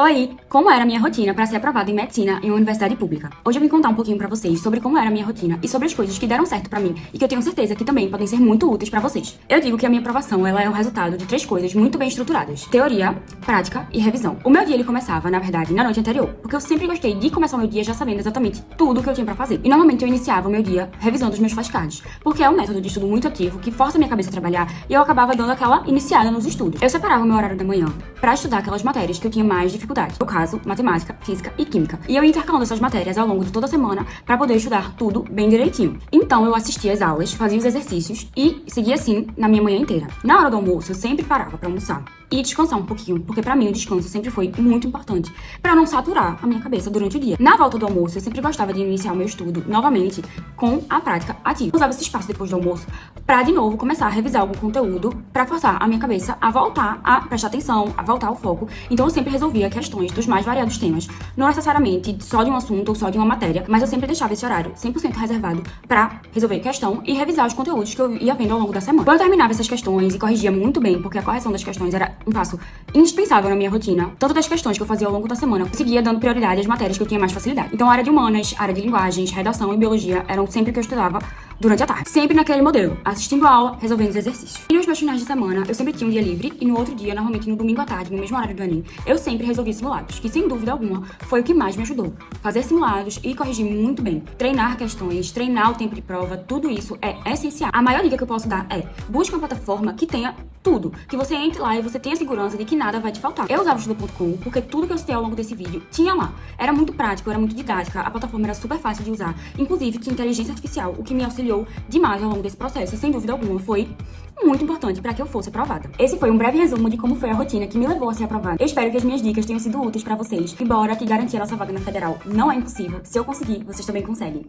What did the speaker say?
Oi, como era a minha rotina para ser aprovada em medicina em uma universidade pública? Hoje eu vim contar um pouquinho para vocês sobre como era a minha rotina e sobre as coisas que deram certo para mim e que eu tenho certeza que também podem ser muito úteis para vocês. Eu digo que a minha aprovação ela é o resultado de 3 coisas muito bem estruturadas: teoria, prática e revisão. O meu dia ele começava, na verdade, na noite anterior, porque eu sempre gostei de começar o meu dia já sabendo exatamente tudo o que eu tinha para fazer. E normalmente eu iniciava o meu dia revisando os meus flashcards, porque é um método de estudo muito ativo que força minha cabeça a trabalhar e eu acabava dando aquela iniciada nos estudos. Eu separava o meu horário da manhã para estudar aquelas matérias que eu tinha mais dificuldade. No caso, matemática, física e química. E eu ia intercalando essas matérias ao longo de toda a semana para poder estudar tudo bem direitinho. Então eu assistia às aulas, fazia os exercícios e seguia assim na minha manhã inteira. Na hora do almoço, eu sempre parava para almoçar e descansar um pouquinho, porque para mim o descanso sempre foi muito importante, para não saturar a minha cabeça durante o dia. Na volta do almoço, eu sempre gostava de iniciar o meu estudo novamente com a prática ativa. Eu usava esse espaço depois do almoço para de novo começar a revisar algum conteúdo, para forçar a minha cabeça a voltar a prestar atenção, a voltar ao foco. Então eu sempre resolvia questões dos mais variados temas, não necessariamente só de um assunto ou só de uma matéria, mas eu sempre deixava esse horário 100% reservado para resolver questão e revisar os conteúdos que eu ia vendo ao longo da semana. Quando eu terminava essas questões e corrigia muito bem, porque a correção das questões era um passo indispensável na minha rotina, tanto das questões que eu fazia ao longo da semana, eu seguia dando prioridade às matérias que eu tinha mais facilidade. Então a área de humanas, a área de linguagens, redação e biologia eram sempre que eu estudava durante a tarde. Sempre naquele modelo, assistindo a aula, resolvendo os exercícios. E nos meus finais de semana, eu sempre tinha um dia livre e no outro dia, normalmente no domingo à tarde, no mesmo horário do Enem, eu sempre resolvia simulados, que sem dúvida alguma foi o que mais me ajudou. Fazer simulados e corrigir muito bem, treinar questões, treinar o tempo de prova, tudo isso é essencial. A maior dica que eu posso dar é: busque uma plataforma que tenha tudo, que você entre lá e você tenha segurança de que nada vai te faltar. Eu usava o estudo.com porque tudo que eu citei ao longo desse vídeo tinha lá. Era muito prático, era muito didática, a plataforma era super fácil de usar, inclusive tinha inteligência artificial, o que me auxiliou demais ao longo desse processo e sem dúvida alguma foi muito importante para que eu fosse aprovada. Esse foi um breve resumo de como foi a rotina que me levou a ser aprovada. Eu espero que as minhas dicas tenham sido úteis para vocês. Embora que garantir a nossa vaga na federal não é impossível, se eu conseguir, vocês também conseguem.